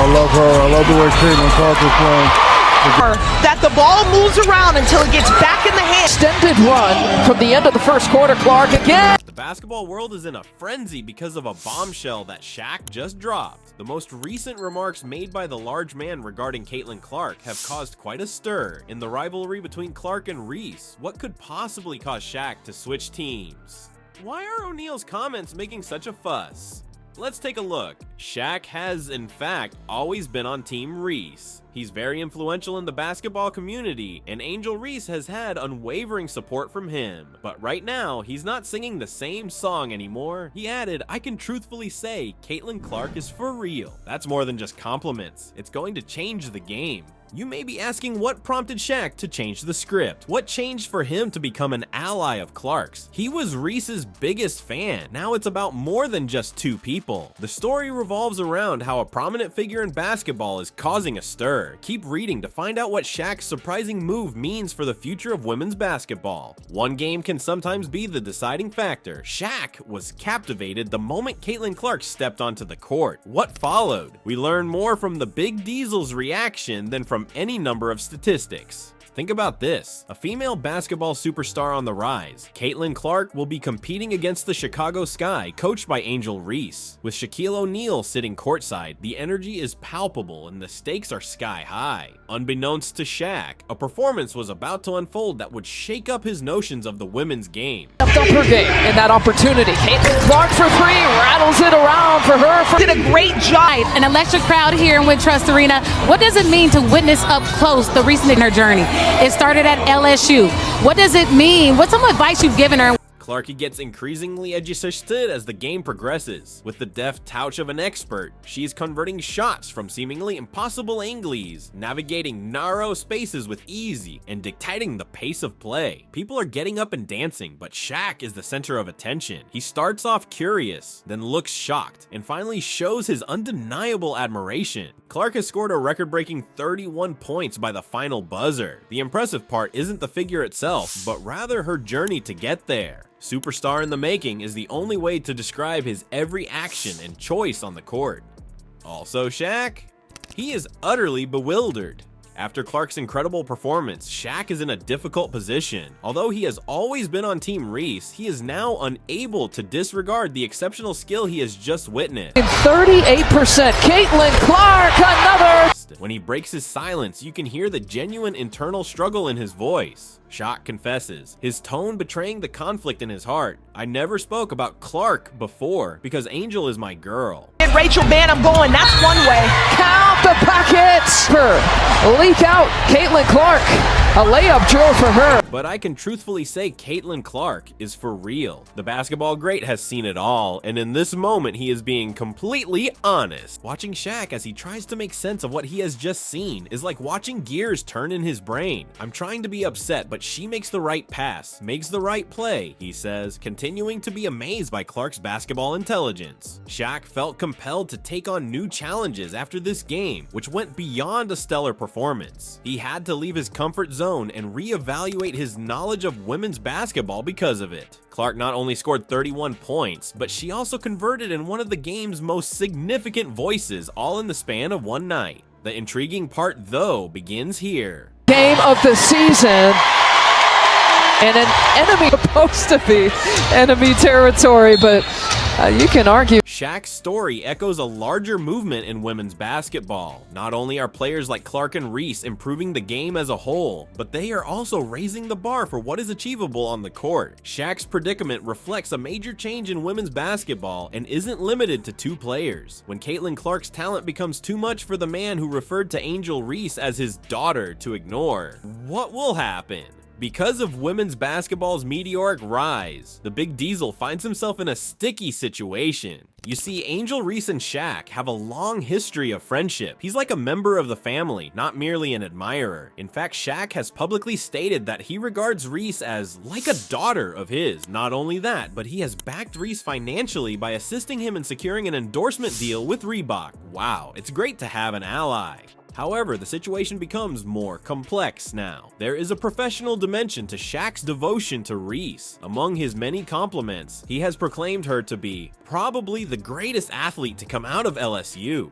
I love her. I love the way Caitlin Clark is playing. That the ball moves around until it gets back in the hand. Extended run from the end of the first quarter. Clark again. The basketball world is in a frenzy because of a bombshell that Shaq just dropped. The most recent remarks made by the large man regarding Caitlin Clark have caused quite a stir in the rivalry between Clark and Reese. What could possibly cause Shaq to switch teams? Why are O'Neal's comments making such a fuss? Let's take a look. Shaq has, in fact, always been on Team Reese. He's very influential in the basketball community, and Angel Reese has had unwavering support from him. But right now, he's not singing the same song anymore. He added, "I can truthfully say Caitlin Clark is for real." That's more than just compliments. It's going to change the game. You may be asking what prompted Shaq to change the script. What changed for him to become an ally of Clark's? He was Reese's biggest fan. Now it's about more than just two people. The story revolves around how a prominent figure in basketball is causing a stir. Keep reading to find out what Shaq's surprising move means for the future of women's basketball. One game can sometimes be the deciding factor. Shaq was captivated the moment Caitlin Clark stepped onto the court. What followed? We learn more from the Big Diesel's reaction than from any number of statistics. Think about this. A female basketball superstar on the rise. Caitlin Clark will be competing against the Chicago Sky, coached by Angel Reese. With Shaquille O'Neal sitting courtside, the energy is palpable and the stakes are sky high. Unbeknownst to Shaq, a performance was about to unfold that would shake up his notions of the women's game. Up her game in that opportunity. Caitlin Clark for three, rattles it around for her. Did a great job. An electric crowd here in Wintrust Arena. What does it mean to witness up close the recent in her journey? It started at LSU. What does it mean? What's some advice you've given her? Clarky gets increasingly educated as the game progresses. With the deft touch of an expert, she's converting shots from seemingly impossible angles, navigating narrow spaces with ease, and dictating the pace of play. People are getting up and dancing, but Shaq is the center of attention. He starts off curious, then looks shocked, and finally shows his undeniable admiration. Clark has scored a record-breaking 31 points by the final buzzer. The impressive part isn't the figure itself, but rather her journey to get there. Superstar in the making is the only way to describe his every action and choice on the court. Also Shaq? He is utterly bewildered. After Clark's incredible performance, Shaq is in a difficult position. Although he has always been on Team Reese, he is now unable to disregard the exceptional skill he has just witnessed. 38%, Caitlin Clark, another! When he breaks his silence, you can hear the genuine internal struggle in his voice. Shaq confesses, his tone betraying the conflict in his heart. "I never spoke about Clark before because Angel is my girl." Rachel Banham going, that's one way. Count the pockets! Leak out, Caitlin Clark. A layup drill for her. But I can truthfully say Caitlin Clark is for real. The basketball great has seen it all, and in this moment he is being completely honest. Watching Shaq as he tries to make sense of what he has just seen is like watching gears turn in his brain. "I'm trying to be upset, but she makes the right pass, makes the right play," he says, continuing to be amazed by Clark's basketball intelligence. Shaq felt compelled to take on new challenges after this game, which went beyond a stellar performance. He had to leave his comfort zone and reevaluate his knowledge of women's basketball because of it. Clark not only scored 31 points, but she also converted in one of the game's most significant voices, all in the span of one night. The intriguing part, though, begins here. Game of the season. And an enemy, supposed to be enemy territory, but you can argue. Shaq's story echoes a larger movement in women's basketball. Not only are players like Clark and Reese improving the game as a whole, but they are also raising the bar for what is achievable on the court. Shaq's predicament reflects a major change in women's basketball and isn't limited to two players. When Caitlin Clark's talent becomes too much for the man who referred to Angel Reese as his daughter to ignore, what will happen? Because of women's basketball's meteoric rise, the Big Diesel finds himself in a sticky situation. You see, Angel Reese and Shaq have a long history of friendship. He's like a member of the family, not merely an admirer. In fact, Shaq has publicly stated that he regards Reese as like a daughter of his. Not only that, but he has backed Reese financially by assisting him in securing an endorsement deal with Reebok. Wow, it's great to have an ally. However, the situation becomes more complex now. There is a professional dimension to Shaq's devotion to Reese. Among his many compliments, he has proclaimed her to be probably the greatest athlete to come out of LSU.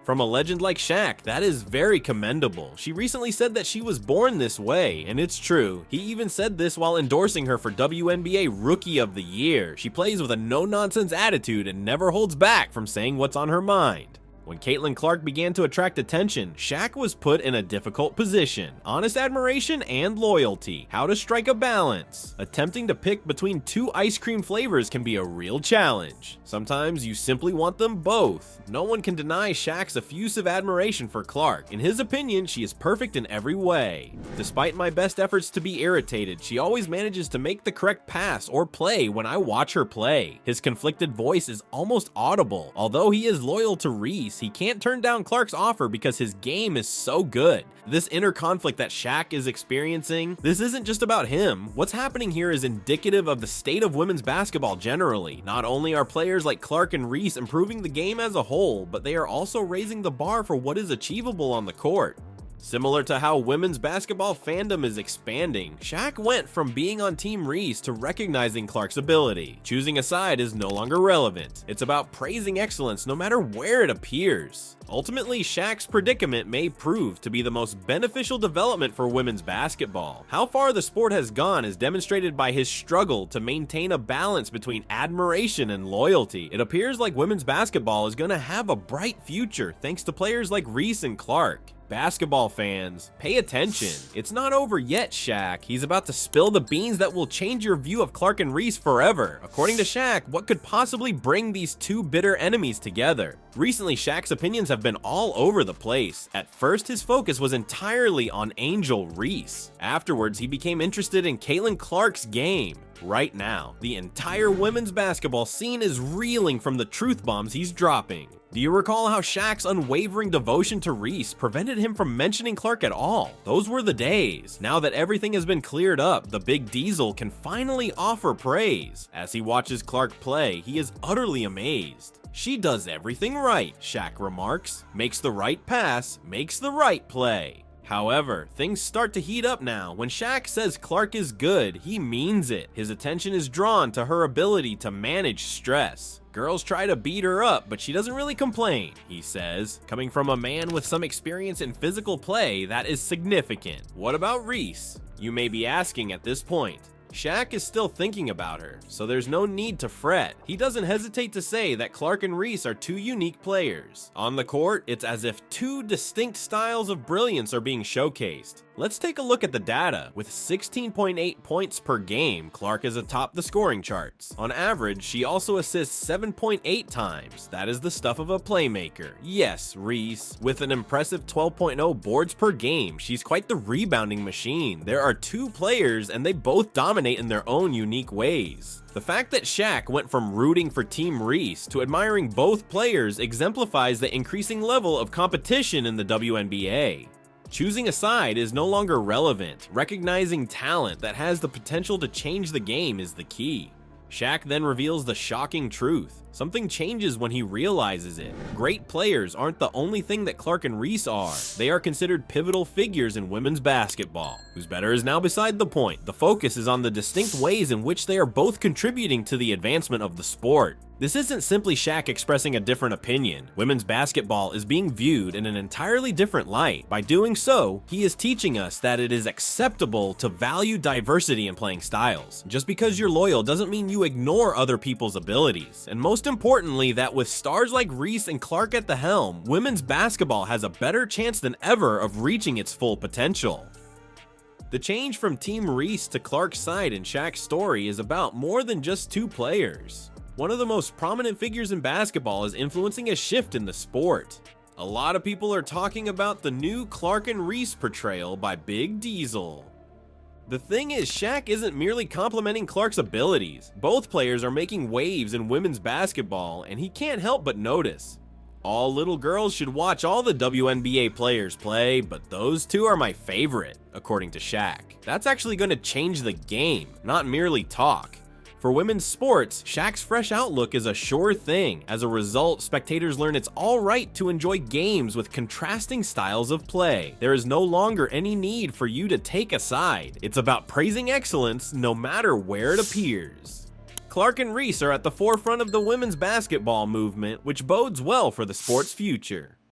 From a legend like Shaq, that is very commendable. She recently said that she was born this way, and it's true. He even said this while endorsing her for WNBA Rookie of the Year. She plays with a no-nonsense attitude and never holds back from saying what's on her mind. When Caitlin Clark began to attract attention, Shaq was put in a difficult position. Honest admiration and loyalty. How to strike a balance. Attempting to pick between two ice cream flavors can be a real challenge. Sometimes you simply want them both. No one can deny Shaq's effusive admiration for Clark. In his opinion, she is perfect in every way. Despite my best efforts to be irritated, she always manages to make the correct pass or play when I watch her play. His conflicted voice is almost audible. Although he is loyal to Reese, he can't turn down Clark's offer because his game is so good. This inner conflict that Shaq is experiencing, this isn't just about him. What's happening here is indicative of the state of women's basketball generally. Not only are players like Clark and Reese improving the game as a whole, but they are also raising the bar for what is achievable on the court. Similar to how women's basketball fandom is expanding, Shaq went from being on Team Reese to recognizing Clark's ability. Choosing a side is no longer relevant. It's about praising excellence no matter where it appears. Ultimately, Shaq's predicament may prove to be the most beneficial development for women's basketball. How far the sport has gone is demonstrated by his struggle to maintain a balance between admiration and loyalty. It appears like women's basketball is going to have a bright future thanks to players like Reese and Clark. Basketball fans, pay attention. It's not over yet, Shaq. He's about to spill the beans that will change your view of Clark and Reese forever. According to Shaq, what could possibly bring these two bitter enemies together? Recently, Shaq's opinions have been all over the place. At first, his focus was entirely on Angel Reese. Afterwards, he became interested in Caitlin Clark's game. Right now, the entire women's basketball scene is reeling from the truth bombs he's dropping. Do you recall how Shaq's unwavering devotion to Reese prevented him from mentioning Clark at all? Those were the days. Now that everything has been cleared up, the Big Diesel can finally offer praise. As he watches Clark play, he is utterly amazed. She does everything right, Shaq remarks. Makes the right pass, makes the right play. However, things start to heat up now. When Shaq says Clark is good, he means it. His attention is drawn to her ability to manage stress. Girls try to beat her up, but she doesn't really complain, he says. Coming from a man with some experience in physical play, that is significant. What about Reese? You may be asking at this point. Shaq is still thinking about her, so there's no need to fret. He doesn't hesitate to say that Clark and Reese are two unique players. On the court, it's as if two distinct styles of brilliance are being showcased. Let's take a look at the data. With 16.8 points per game, Clark is atop the scoring charts. On average, she also assists 7.8 times. That is the stuff of a playmaker. Yes, Reese. With an impressive 12.0 boards per game, she's quite the rebounding machine. There are two players and they both dominate in their own unique ways. The fact that Shaq went from rooting for Team Reese to admiring both players exemplifies the increasing level of competition in the WNBA. Choosing a side is no longer relevant. Recognizing talent that has the potential to change the game is the key. Shaq then reveals the shocking truth. Something changes when he realizes it. Great players aren't the only thing that Clark and Reese are. They are considered pivotal figures in women's basketball. Who's better is now beside the point. The focus is on the distinct ways in which they are both contributing to the advancement of the sport. This isn't simply Shaq expressing a different opinion. Women's basketball is being viewed in an entirely different light. By doing so, he is teaching us that it is acceptable to value diversity in playing styles. Just because you're loyal doesn't mean you ignore other people's abilities. And most importantly, that with stars like Reese and Clark at the helm, women's basketball has a better chance than ever of reaching its full potential. The change from Team Reese to Clark's side in Shaq's story is about more than just two players. One of the most prominent figures in basketball is influencing a shift in the sport. A lot of people are talking about the new Clark and Reese portrayal by Big Diesel. The thing is, Shaq isn't merely complimenting Clark's abilities. Both players are making waves in women's basketball, and he can't help but notice. All little girls should watch all the WNBA players play, but those two are my favorite, according to Shaq. That's actually going to change the game, not merely talk. For women's sports, Shaq's fresh outlook is a sure thing. As a result, spectators learn it's alright to enjoy games with contrasting styles of play. There is no longer any need for you to take a side. It's about praising excellence no matter where it appears. Clark and Reese are at the forefront of the women's basketball movement, which bodes well for the sport's future.